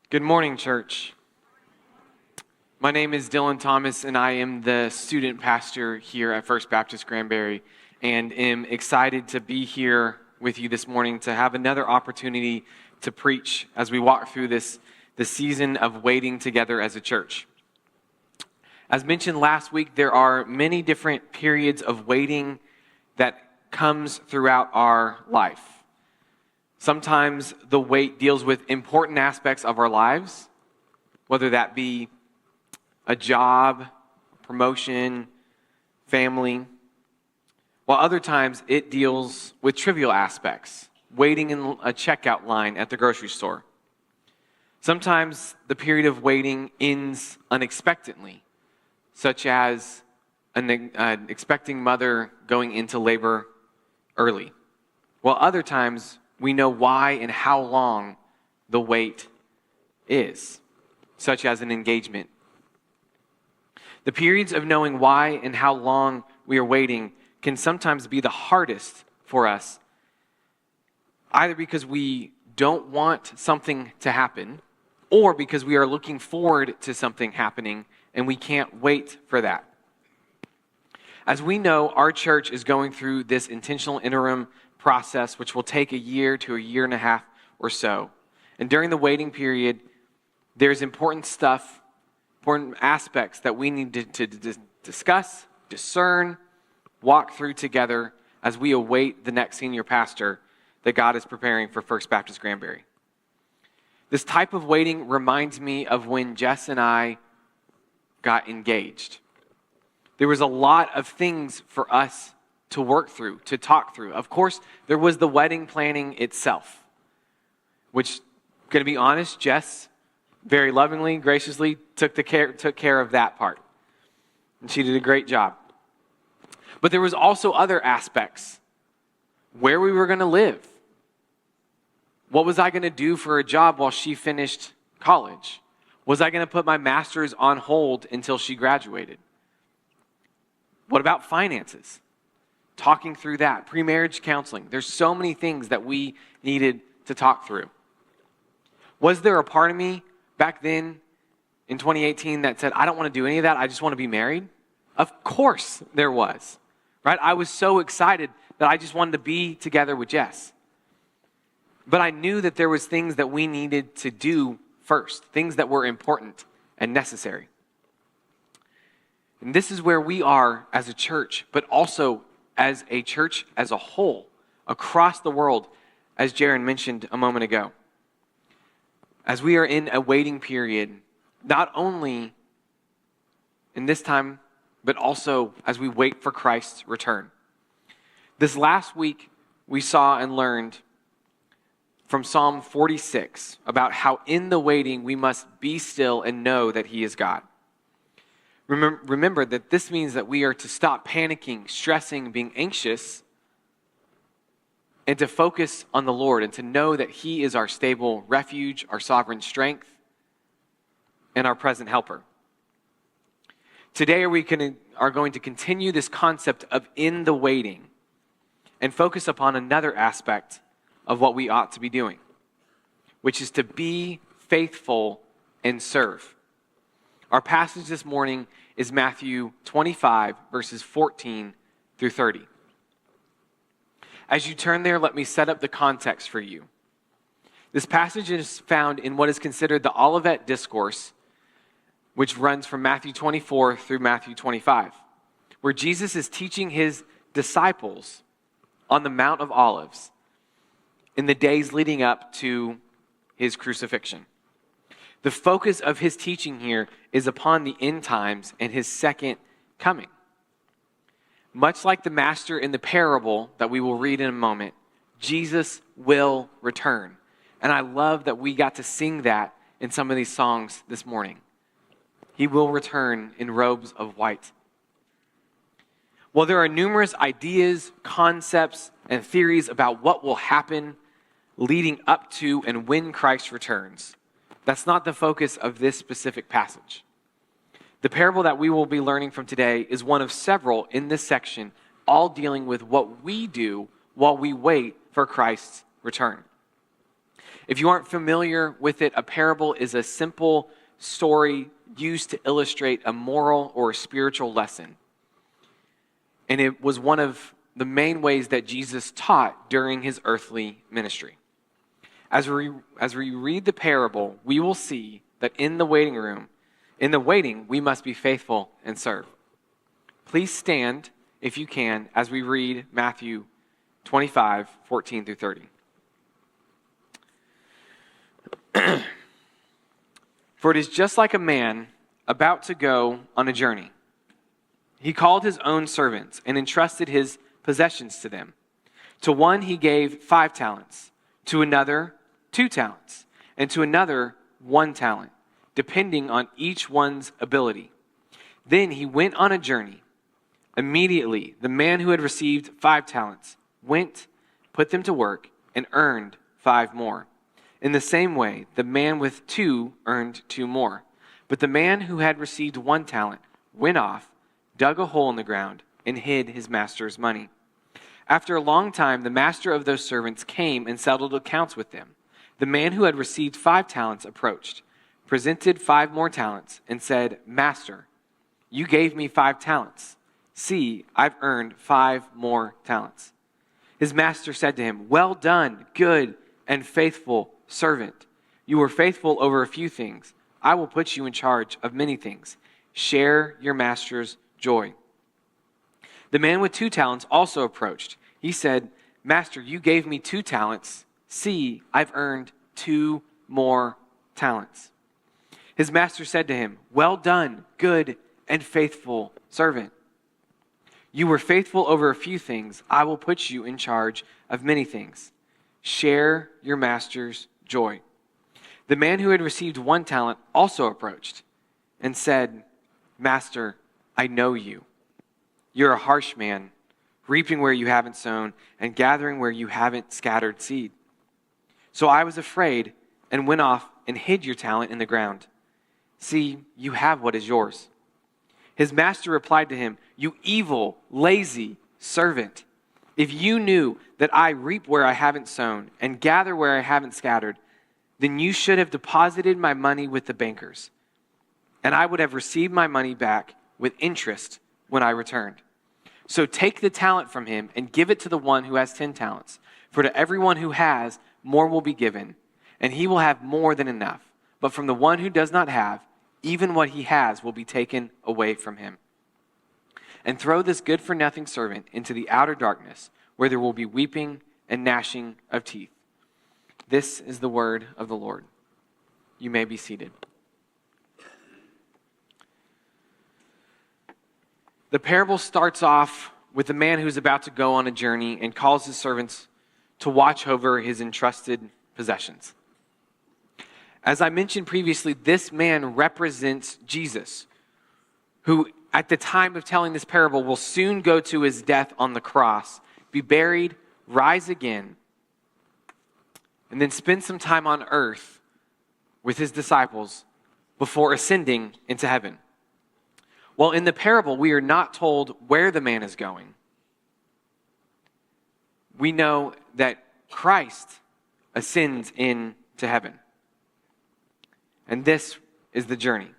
Good morning, church. My name is Dylan Thomas, and I am the student pastor here at First Baptist Granbury, and am excited to be here with you this morning to have another opportunity to preach as we walk through the season of waiting together as a church. As mentioned last week, there are many different periods of waiting that comes throughout our life. Sometimes the wait deals with important aspects of our lives, whether that be a job, promotion, family, while other times it deals with trivial aspects, waiting in a checkout line at the grocery store. Sometimes the period of waiting ends unexpectedly, such as an expecting mother going into labor early, while other times we know why and how long the wait is, such as an engagement. The periods of knowing why and how long we are waiting can sometimes be the hardest for us, either because we don't want something to happen, or because we are looking forward to something happening and we can't wait for that. As we know, our church is going through this intentional interim process, which will take a year to a year and a half or so. And during the waiting period, there's important stuff, important aspects that we need to discuss, discern, walk through together as we await the next senior pastor that God is preparing for First Baptist Granbury. This type of waiting reminds me of when Jess and I got engaged. There was a lot of things for us to work through, to talk through. Of course, there was the wedding planning itself, which, going to be honest, Jess very lovingly, graciously took care of that part. And she did a great job. But there was also other aspects. Where we were going to live. What was I going to do for a job while she finished college? Was I going to put my master's on hold until she graduated? What about finances? Talking through that, pre-marriage counseling. There's so many things that we needed to talk through. Was there a part of me back then in 2018 that said, I don't want to do any of that, I just want to be married? Of course there was, right? I was so excited that I just wanted to be together with Jess. But I knew that there was things that we needed to do first, things that were important and necessary. And this is where we are as a church, but also as a church as a whole, across the world, as Jaron mentioned a moment ago. As we are in a waiting period, not only in this time, but also as we wait for Christ's return. This last week, we saw and learned from Psalm 46 about how in the waiting we must be still and know that He is God. Remember that this means that we are to stop panicking, stressing, being anxious, and to focus on the Lord and to know that He is our stable refuge, our sovereign strength, and our present helper. Today we are going to continue this concept of in the waiting and focus upon another aspect of what we ought to be doing, which is to be faithful and serve. Our passage this morning is Matthew 25, verses 14 through 30. As you turn there, let me set up the context for you. This passage is found in what is considered the Olivet Discourse, which runs from Matthew 24 through Matthew 25, where Jesus is teaching His disciples on the Mount of Olives in the days leading up to His crucifixion. The focus of His teaching here is upon the end times and His second coming. Much like the master in the parable that we will read in a moment, Jesus will return. And I love that we got to sing that in some of these songs this morning. He will return in robes of white. Well, there are numerous ideas, concepts, and theories about what will happen leading up to and when Christ returns. That's not the focus of this specific passage. The parable that we will be learning from today is one of several in this section, all dealing with what we do while we wait for Christ's return. If you aren't familiar with it, a parable is a simple story used to illustrate a moral or a spiritual lesson. And it was one of the main ways that Jesus taught during his earthly ministry. As we read the parable, we will see that in the waiting, we must be faithful and serve. Please stand, if you can, as we read Matthew 25, 14 through 30. For it is just like a man about to go on a journey. He called his own servants and entrusted his possessions to them. To one he gave 5 talents, to another 2 talents, and to another 1 talent, depending on each one's ability. Then he went on a journey. Immediately, the man who had received 5 talents went, put them to work, and earned 5 more. In the same way, the man with 2 earned 2 more. But the man who had received 1 talent went off, dug a hole in the ground, and hid his master's money. After a long time, the master of those servants came and settled accounts with them. The man who had received 5 talents approached, presented 5 more talents, and said, Master, you gave me 5 talents. See, I've earned 5 more talents. His master said to him, Well done, good and faithful servant. You were faithful over a few things. I will put you in charge of many things. Share your master's joy. The man with 2 talents also approached. He said, Master, you gave me 2 talents. See, I've earned 2 more talents. His master said to him, Well done, good and faithful servant. You were faithful over a few things. I will put you in charge of many things. Share your master's joy. The man who had received 1 talent also approached and said, Master, I know you. You're a harsh man, reaping where you haven't sown and gathering where you haven't scattered seed. So I was afraid and went off and hid your talent in the ground. See, you have what is yours. His master replied to him, You evil, lazy servant. If you knew that I reap where I haven't sown and gather where I haven't scattered, then you should have deposited my money with the bankers, and I would have received my money back with interest when I returned. So take the talent from him and give it to the one who has 10 talents. For to everyone who has, more will be given, and he will have more than enough. But from the one who does not have, even what he has will be taken away from him. And throw this good-for-nothing servant into the outer darkness, where there will be weeping and gnashing of teeth. This is the word of the Lord. You may be seated. The parable starts off with a man who's about to go on a journey and calls his servants to watch over his entrusted possessions. As I mentioned previously, this man represents Jesus, who at the time of telling this parable will soon go to his death on the cross, be buried, rise again, and then spend some time on earth with his disciples before ascending into heaven. Well, in the parable, we are not told where the man is going. We know that Christ ascends into heaven. And this is the journey.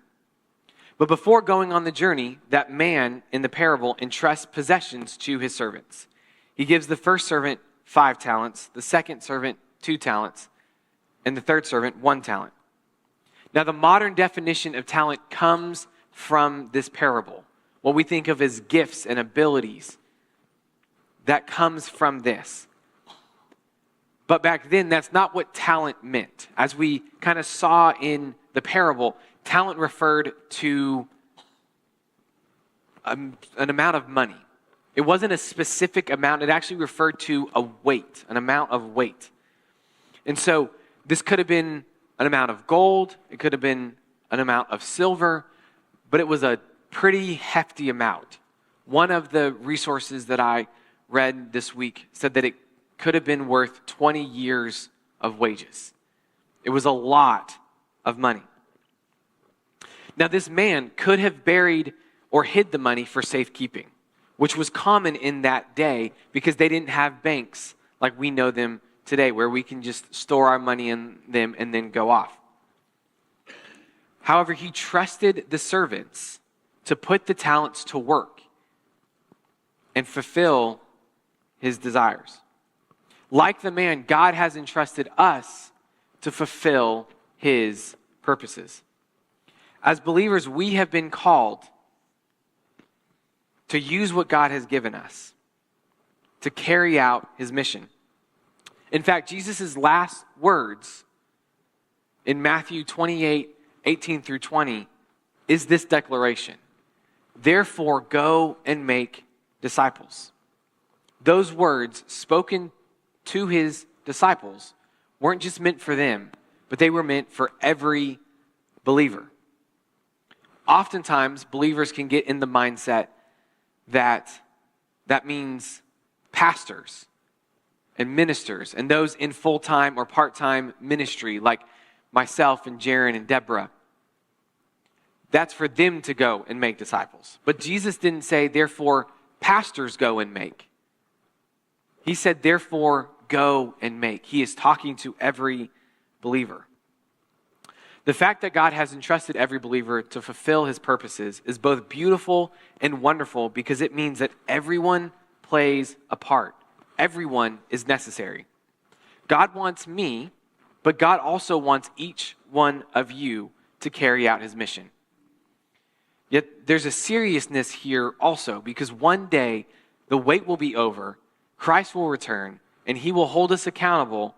But before going on the journey, that man in the parable entrusts possessions to his servants. He gives the first servant 5 talents, the second servant 2 talents, and the third servant 1 talent. Now, the modern definition of talent comes from this parable. What we think of as gifts and abilities, that comes from this. But back then, that's not what talent meant. As we kind of saw in the parable, talent referred to an amount of money. It wasn't a specific amount. It actually referred to a weight, an amount of weight. And so this could have been an amount of gold. It could have been an amount of silver. But it was a pretty hefty amount. One of the resources that I read this week said that it could have been worth 20 years of wages. It was a lot of money. Now, this man could have buried or hid the money for safekeeping, which was common in that day because they didn't have banks like we know them today where we can just store our money in them and then go off. However, he trusted the servants to put the talents to work and fulfill his desires. Like the man, God has entrusted us to fulfill his purposes. As believers, we have been called to use what God has given us to carry out his mission. In fact, Jesus' last words in Matthew 28:18 through 20 is this declaration: "Therefore, go and make disciples." Those words spoken to his disciples weren't just meant for them, but they were meant for every believer. Oftentimes, believers can get in the mindset that means pastors and ministers and those in full-time or part-time ministry like myself and Jaron and Deborah. That's for them to go and make disciples. But Jesus didn't say, therefore, pastors go and make. He said, therefore, go and make. He is talking to every believer. The fact that God has entrusted every believer to fulfill his purposes is both beautiful and wonderful because it means that everyone plays a part. Everyone is necessary. God wants me, but God also wants each one of you to carry out his mission. Yet there's a seriousness here also because one day the wait will be over, Christ will return, and he will hold us accountable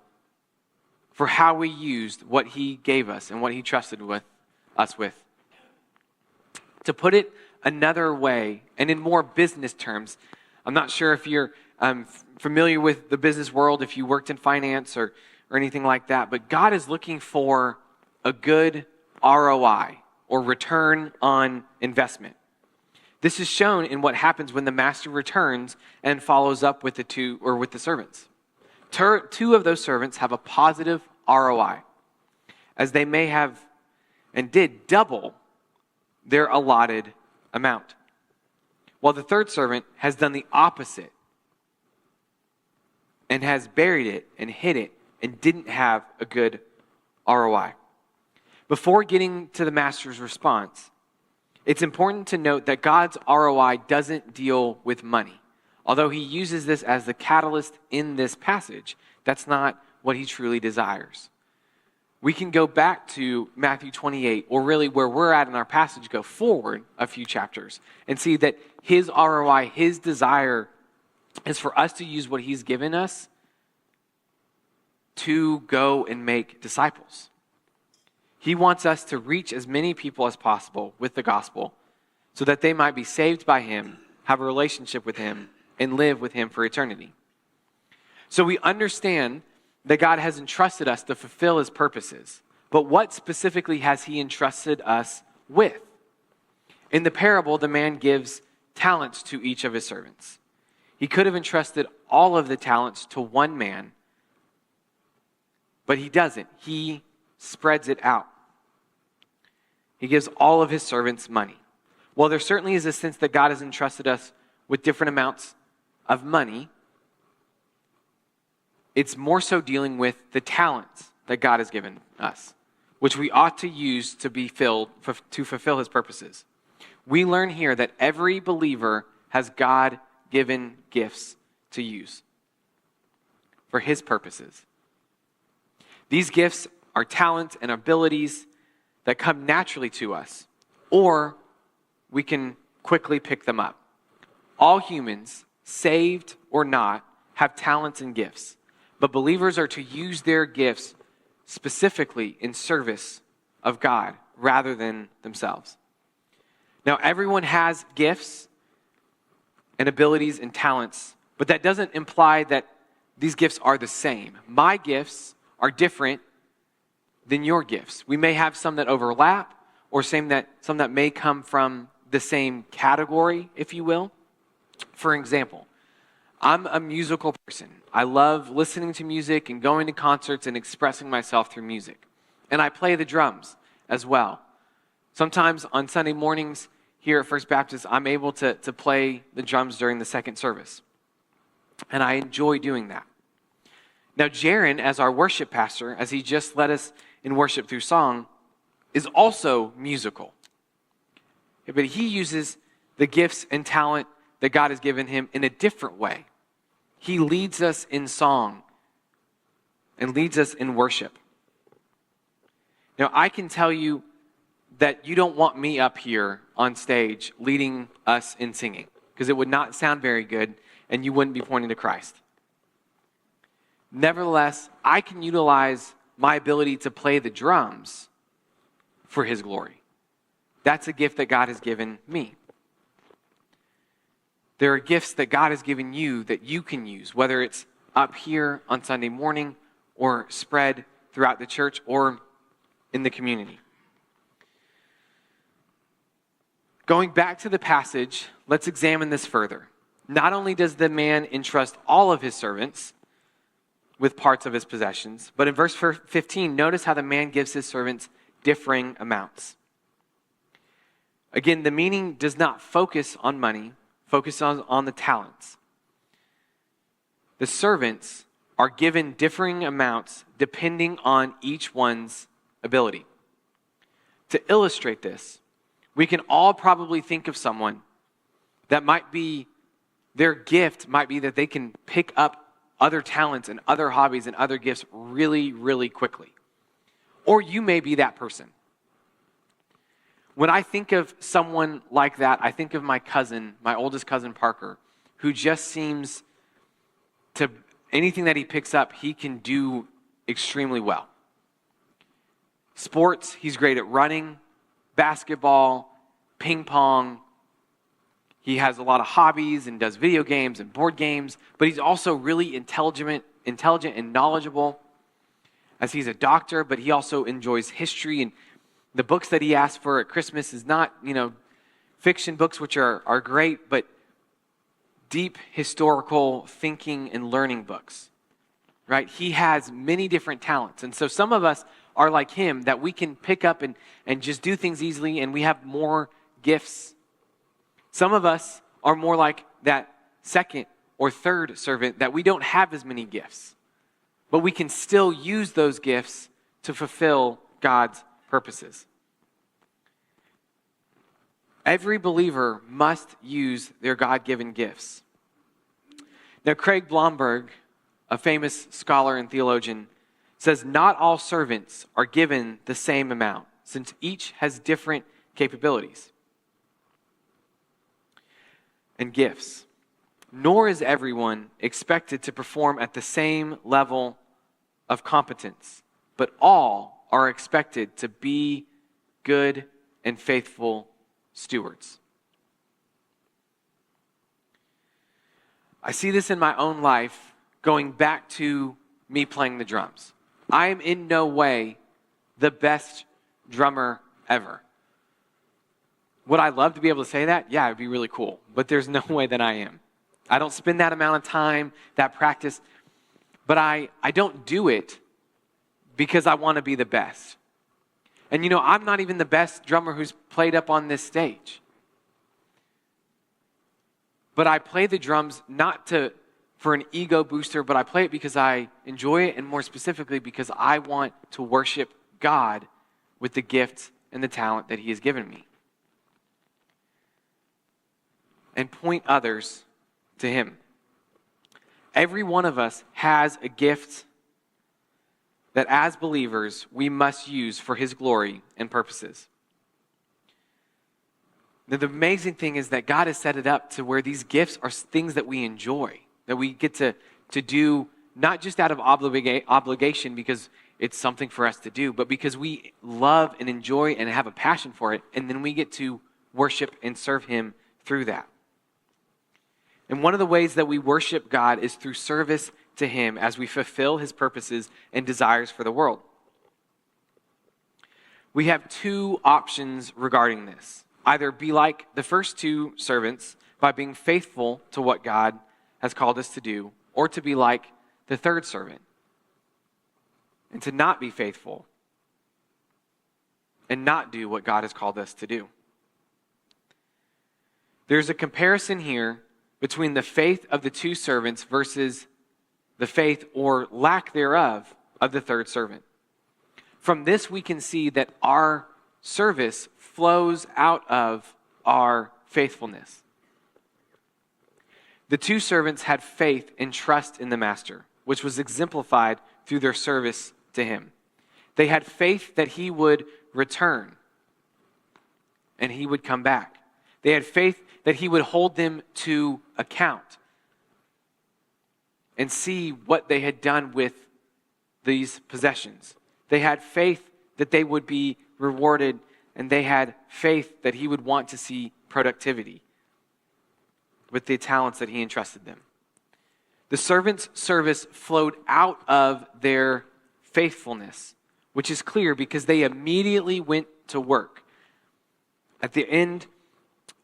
for how we used what he gave us and what he trusted us with. To put it another way, and in more business terms, I'm not sure if you're familiar with the business world, if you worked in finance or anything like that, but God is looking for a good ROI, or return on investment. This is shown in what happens when the master returns and follows up with the servants. Two of those servants have a positive ROI, as they may have and did double their allotted amount, while the third servant has done the opposite and has buried it and hid it and didn't have a good ROI. Before getting to the master's response, it's important to note that God's ROI doesn't deal with money. Although he uses this as the catalyst in this passage, that's not what he truly desires. We can go back to Matthew 28, or really where we're at in our passage, go forward a few chapters, and see that his ROI, his desire, is for us to use what he's given us to go and make disciples. He wants us to reach as many people as possible with the gospel so that they might be saved by him, have a relationship with him, and live with him for eternity. So we understand that God has entrusted us to fulfill his purposes. But what specifically has he entrusted us with? In the parable, the man gives talents to each of his servants. He could have entrusted all of the talents to one man, but he doesn't. He spreads it out. He gives all of his servants money. Well, there certainly is a sense that God has entrusted us with different amounts of money. It's more so dealing with the talents that God has given us, which we ought to use to to fulfill his purposes. We learn here that every believer has God-given gifts to use for his purposes. These gifts are talents and abilities that come naturally to us, or we can quickly pick them up. All humans, saved or not, have talents and gifts, but believers are to use their gifts specifically in service of God rather than themselves. Now, everyone has gifts and abilities and talents, but that doesn't imply that these gifts are the same. My gifts are different than your gifts. We may have some that overlap, or some that may come from the same category, if you will. For example, I'm a musical person. I love listening to music and going to concerts and expressing myself through music. And I play the drums as well. Sometimes on Sunday mornings here at First Baptist, I'm able to play the drums during the second service. And I enjoy doing that. Now, Jaron, as our worship pastor, as he just led us in worship through song, is also musical. But he uses the gifts and talent that God has given him in a different way. He leads us in song and leads us in worship. Now, I can tell you that you don't want me up here on stage leading us in singing, because it would not sound very good and you wouldn't be pointing to Christ. Nevertheless, I can utilize my ability to play the drums for his glory. That's a gift that God has given me. There are gifts that God has given you that you can use, whether it's up here on Sunday morning or spread throughout the church or in the community. Going back to the passage, let's examine this further. Not only does the man entrust all of his servants with parts of his possessions, but in verse 15, notice how the man gives his servants differing amounts. Again, the meaning does not focus on money, focus on the talents. The servants are given differing amounts depending on each one's ability. To illustrate this, we can all probably think of someone that might be, their gift might be that they can pick up other talents and other hobbies and other gifts really, really quickly. Or you may be that person. When I think of someone like that, I think of my cousin, my oldest cousin Parker, who just seems to, anything that he picks up, he can do extremely well. Sports, he's great at running, basketball, ping pong. He has a lot of hobbies and does video games and board games, but he's also really intelligent and knowledgeable, as he's a doctor, but he also enjoys history, and the books that he asked for at Christmas is not, fiction books, which are great, but deep historical thinking and learning books, right? He has many different talents. And so some of us are like him, that we can pick up and just do things easily, and we have more gifts. Some of us are more like that second or third servant, that we don't have as many gifts, but we can still use those gifts to fulfill God's purposes. Every believer must use their God-given gifts. Now, Craig Blomberg, a famous scholar and theologian, says not all servants are given the same amount, since each has different capabilities and gifts. Nor is everyone expected to perform at the same level of competence, but all are expected to be good and faithful stewards. I see this in my own life, going back to me playing the drums. I am in no way the best drummer ever. Would I love to be able to say that? Yeah, it'd be really cool. But there's no way that I am. I don't spend that amount of time, that practice. But I don't do it because I want to be the best. And I'm not even the best drummer who's played up on this stage. But I play the drums not for an ego booster, but I play it because I enjoy it, and more specifically because I want to worship God with the gift and the talent that He has given me, and point others to Him. Every one of us has a gift that as believers we must use for His glory and purposes. Now, the amazing thing is that God has set it up to where these gifts are things that we enjoy, that we get to do not just out of obligation because it's something for us to do, but because we love and enjoy and have a passion for it, and then we get to worship and serve Him through that. And one of the ways that we worship God is through service to Him as we fulfill His purposes and desires for the world. We have two options regarding this. Either be like the first two servants by being faithful to what God has called us to do, or to be like the third servant and to not be faithful and not do what God has called us to do. There's a comparison here between the faith of the two servants versus the faith or lack thereof of the third servant. From this, we can see that our service flows out of our faithfulness. The two servants had faith and trust in the master, which was exemplified through their service to him. They had faith that he would return and he would come back. They had faith that he would hold them to account and see what they had done with these possessions. They had faith that they would be rewarded, and they had faith that he would want to see productivity with the talents that he entrusted them. The servants' service flowed out of their faithfulness, which is clear because they immediately went to work. At the end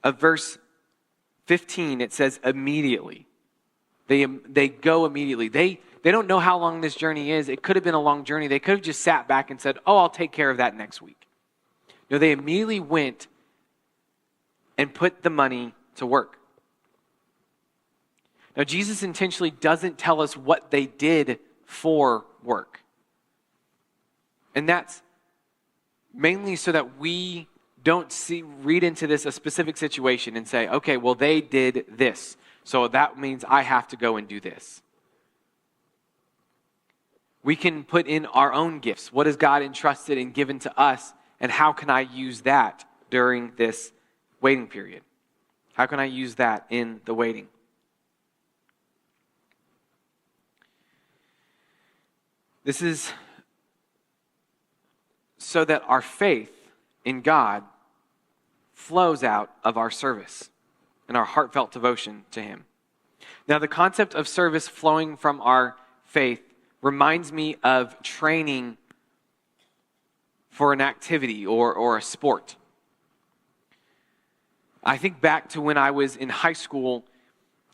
of verse 15, it says immediately. They go immediately. They don't know how long this journey is. It could have been a long journey. They could have just sat back and said, I'll take care of that next week. No, they immediately went and put the money to work. Now, Jesus intentionally doesn't tell us what they did for work. And that's mainly so that we don't read into this a specific situation and say, okay, well, they did this, so that means I have to go and do this. We can put in our own gifts. What has God entrusted and given to us, and how can I use that during this waiting period? How can I use that in the waiting? This is so that our faith in God flows out of our service and our heartfelt devotion to him. Now, the concept of service flowing from our faith reminds me of training for an activity or a sport. I think back to when I was in high school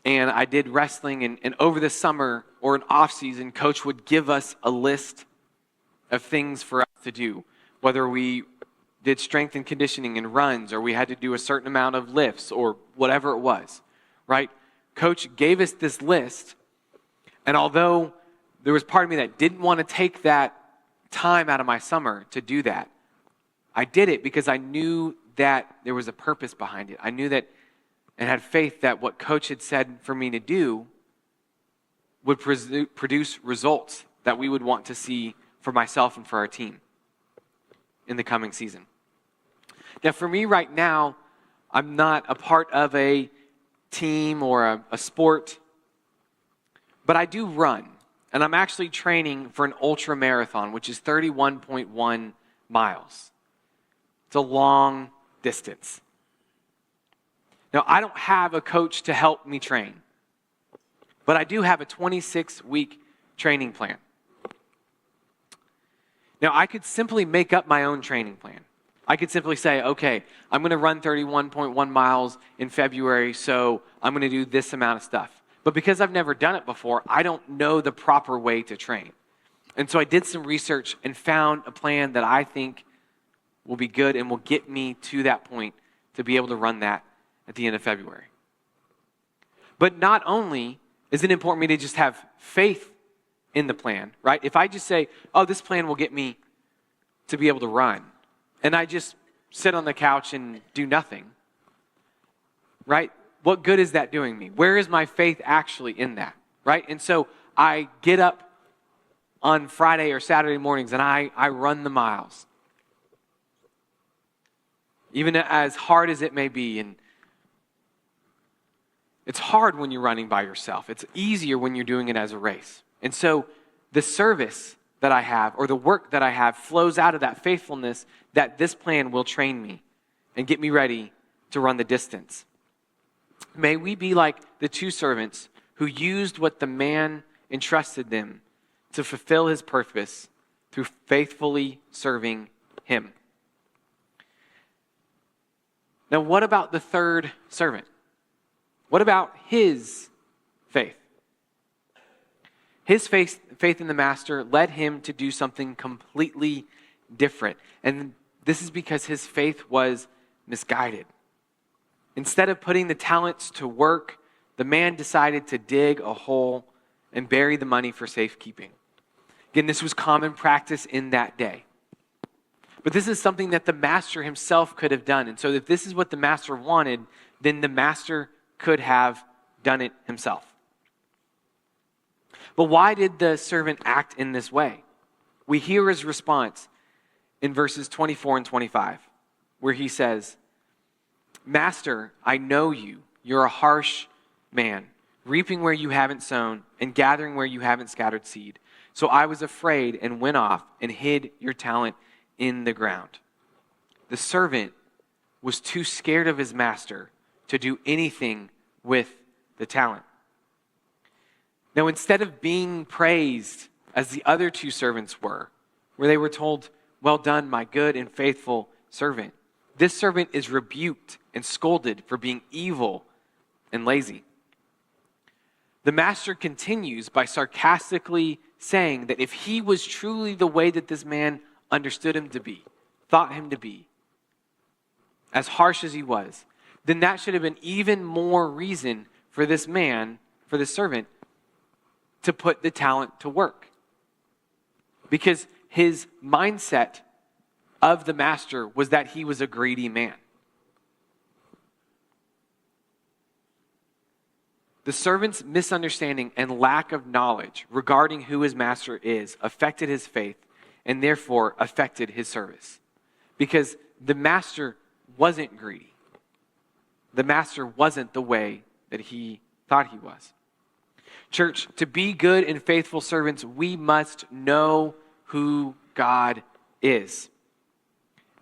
and I did wrestling, and over the summer or an off season, coach would give us a list of things for us to do, whether we did strength and conditioning and runs, or we had to do a certain amount of lifts, or whatever it was, right? Coach gave us this list, and although there was part of me that didn't want to take that time out of my summer to do that, I did it because I knew that there was a purpose behind it. I knew that and had faith that what Coach had said for me to do would produce results that we would want to see for myself and for our team in the coming season. Now, for me right now, I'm not a part of a team or a sport, but I do run. And I'm actually training for an ultra marathon, which is 31.1 miles. It's a long distance. Now, I don't have a coach to help me train, but I do have a 26-week training plan. Now, I could simply make up my own training plan. I could simply say, okay, I'm going to run 31.1 miles in February, so I'm going to do this amount of stuff. But because I've never done it before, I don't know the proper way to train. And so I did some research and found a plan that I think will be good and will get me to that point to be able to run that at the end of February. But not only is it important for me to just have faith in the plan, right? If I just say, oh, this plan will get me to be able to run, and I just sit on the couch and do nothing, right? What good is that doing me? Where is my faith actually in that, right? And so I get up on Friday or Saturday mornings and I run the miles. Even as hard as it may be, and it's hard when you're running by yourself. It's easier when you're doing it as a race. And so the service that I have, or the work that I have, flows out of that faithfulness that this plan will train me and get me ready to run the distance. May we be like the two servants who used what the man entrusted them to fulfill his purpose through faithfully serving him. Now, what about the third servant? What about his faith? His faith in the master led him to do something completely different. And this is because his faith was misguided. Instead of putting the talents to work, the man decided to dig a hole and bury the money for safekeeping. Again, this was common practice in that day. But this is something that the master himself could have done. And so if this is what the master wanted, then the master could have done it himself. But why did the servant act in this way? We hear his response in verses 24 and 25, where he says, "Master, I know you. You're a harsh man, reaping where you haven't sown and gathering where you haven't scattered seed. So I was afraid and went off and hid your talent in the ground." The servant was too scared of his master to do anything with the talent. Now, instead of being praised as the other two servants were, where they were told, "Well done, my good and faithful servant," this servant is rebuked and scolded for being evil and lazy. The master continues by sarcastically saying that if he was truly the way that this man understood him to be, thought him to be, as harsh as he was, then that should have been even more reason for this man, for this servant, to put the talent to work. Because his mindset of the master was that he was a greedy man. The servant's misunderstanding and lack of knowledge regarding who his master is affected his faith and therefore affected his service. Because the master wasn't greedy. The master wasn't the way that he thought he was. Church, to be good and faithful servants, we must know who God is.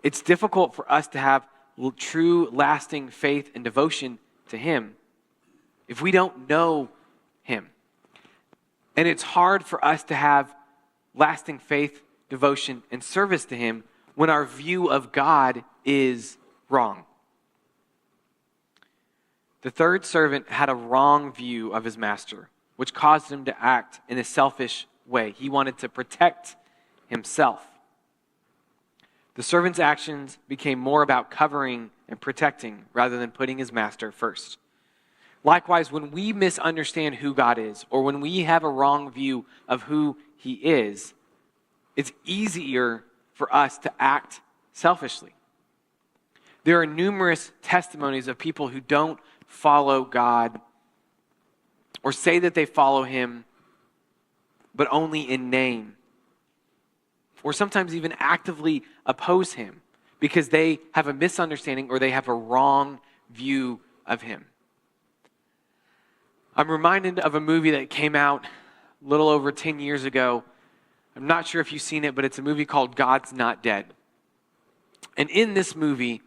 It's difficult for us to have true, lasting faith and devotion to him if we don't know him. And it's hard for us to have lasting faith, devotion, and service to him when our view of God is wrong. The third servant had a wrong view of his master, which caused him to act in a selfish way. He wanted to protect himself. The servant's actions became more about covering and protecting rather than putting his master first. Likewise, when we misunderstand who God is, or when we have a wrong view of who he is, it's easier for us to act selfishly. There are numerous testimonies of people who don't follow God or say that they follow him, but only in name, or sometimes even actively oppose him because they have a misunderstanding or they have a wrong view of him. I'm reminded of a movie that came out a little over 10 years ago. I'm not sure if you've seen it, but it's a movie called God's Not Dead. And in this movie,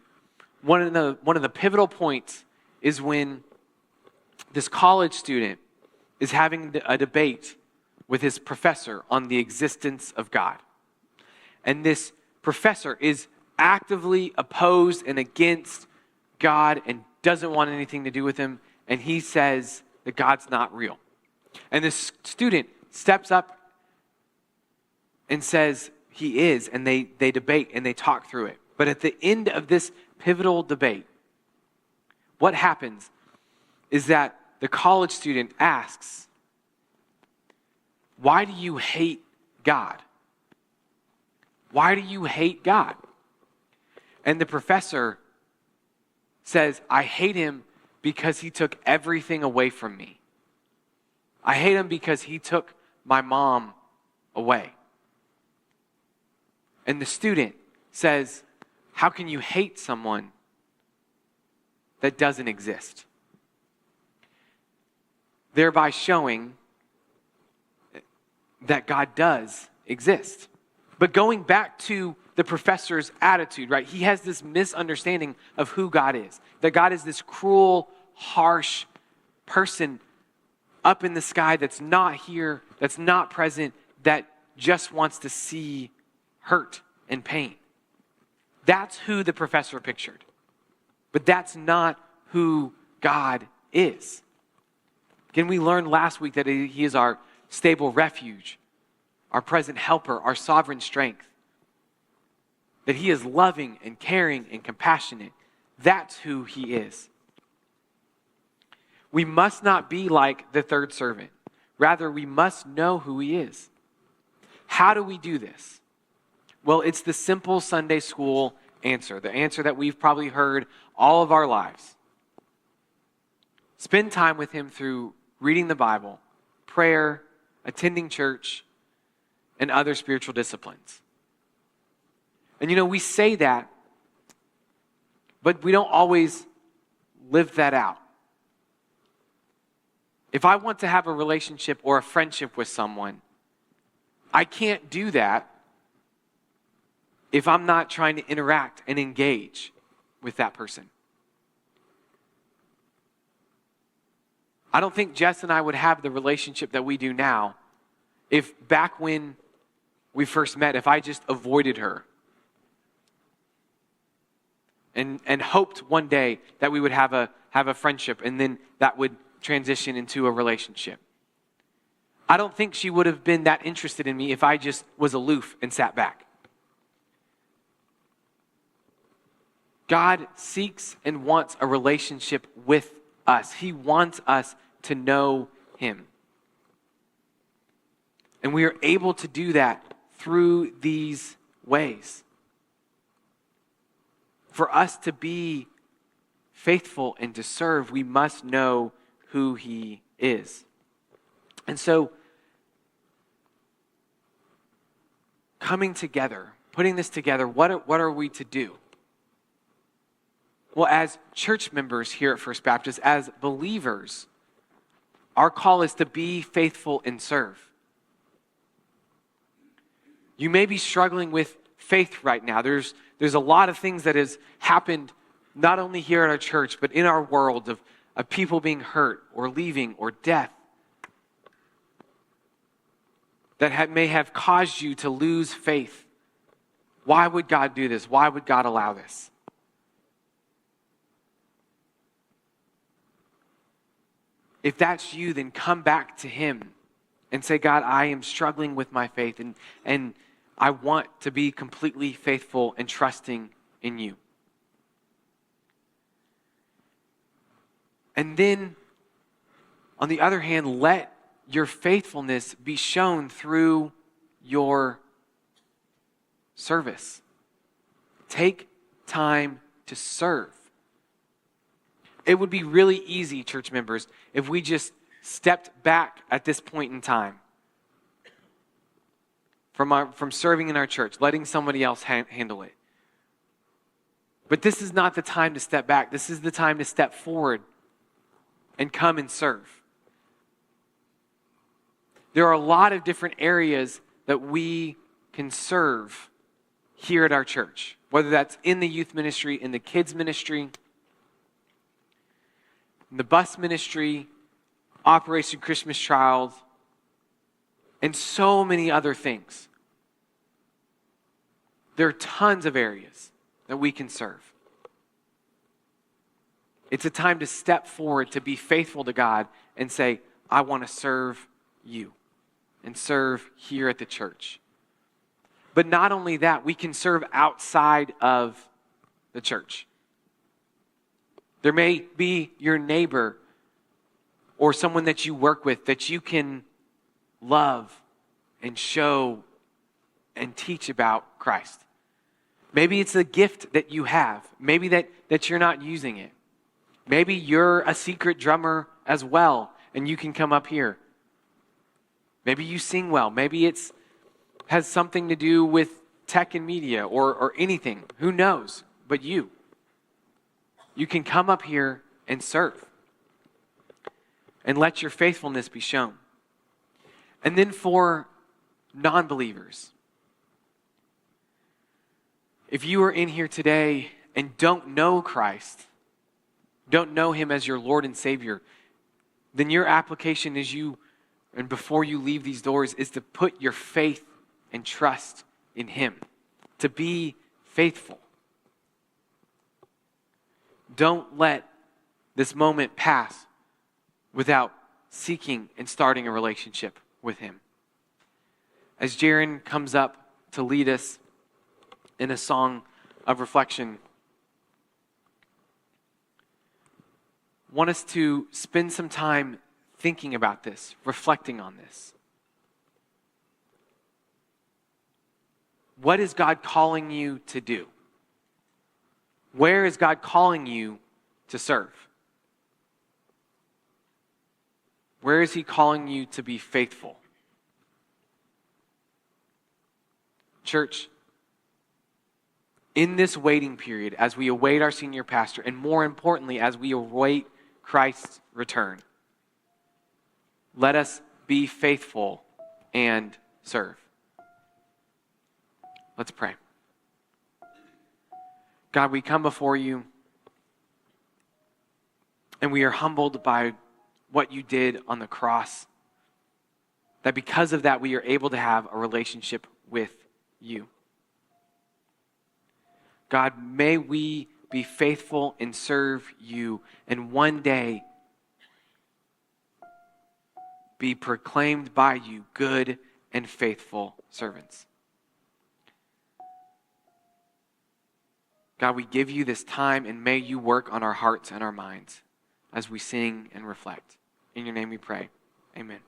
one of the pivotal points is when this college student is having a debate with his professor on the existence of God. And this professor is actively opposed and against God and doesn't want anything to do with him. And he says that God's not real. And this student steps up and says he is, and they debate and they talk through it. But at the end of this pivotal debate, what happens is that the college student asks, "Why do you hate God? Why do you hate God?" And the professor says, "I hate him because he took everything away from me. I hate him because he took my mom away." And the student says, "How can you hate someone that doesn't exist?" Thereby showing that God does exist. But going back to the professor's attitude, right? He has this misunderstanding of who God is. That God is this cruel, harsh person up in the sky that's not here, that's not present, that just wants to see hurt and pain. That's who the professor pictured. But that's not who God is. Again, we learned last week that he is our stable refuge, our present helper, our sovereign strength. That he is loving and caring and compassionate. That's who he is. We must not be like the third servant, Rather, we must know who he is. How do we do this? Well, it's the simple Sunday school answer, the answer that we've probably heard all of our lives. Spend time with him through reading the Bible, prayer, attending church, and other spiritual disciplines. And we say that, but we don't always live that out. If I want to have a relationship or a friendship with someone, I can't do that if I'm not trying to interact and engage with that person. I don't think Jess and I would have the relationship that we do now if back when we first met, if I just avoided her and hoped one day that we would have a friendship and then that would transition into a relationship. I don't think she would have been that interested in me if I just was aloof and sat back. God seeks and wants a relationship with us. He wants us to know him. And we are able to do that through these ways. For us to be faithful and to serve, we must know who he is. And so, coming together, putting this together, what are we to do? Well, as church members here at First Baptist, as believers, our call is to be faithful and serve. You may be struggling with faith right now. There's a lot of things that has happened not only here at our church, but in our world of people being hurt or leaving or death that may have caused you to lose faith. Why would God do this? Why would God allow this? If that's you, then come back to him and say, God, I am struggling with my faith and I want to be completely faithful and trusting in you. And then, on the other hand, let your faithfulness be shown through your service. Take time to serve. It would be really easy, church members, if we just stepped back at this point in time from serving in our church, letting somebody else handle it. But this is not the time to step back. This is the time to step forward and come and serve. There are a lot of different areas that we can serve here at our church, whether that's in the youth ministry, in the kids ministry, in the bus ministry, Operation Christmas Child, and so many other things. There are tons of areas that we can serve. It's a time to step forward, to be faithful to God and say, I want to serve you and serve here at the church. But not only that, we can serve outside of the church. There may be your neighbor or someone that you work with that you can love and show and teach about Christ. Maybe it's a gift that you have. Maybe that you're not using it. Maybe you're a secret drummer as well, and you can come up here. Maybe you sing well. Maybe it has something to do with tech and media or anything. Who knows? But you can come up here and serve. And let your faithfulness be shown. And then for non-believers, if you are in here today and don't know Christ, don't know him as your Lord and Savior, then your application and before you leave these doors is to put your faith and trust in him, to be faithful. Don't let this moment pass without seeking and starting a relationship with him. As Jaron comes up to lead us in a song of reflection, I want us to spend some time thinking about this, reflecting on this. What is God calling you to do? Where is God calling you to serve? Where is he calling you to be faithful? Church, in this waiting period, as we await our senior pastor, and more importantly, as we await Christ's return, let us be faithful and serve. Let's pray. God, we come before you, and we are humbled by what you did on the cross, that because of that, we are able to have a relationship with you. God, may we be faithful and serve you, and one day be proclaimed by you good and faithful servants. God, we give you this time, and may you work on our hearts and our minds as we sing and reflect. In your name we pray. Amen.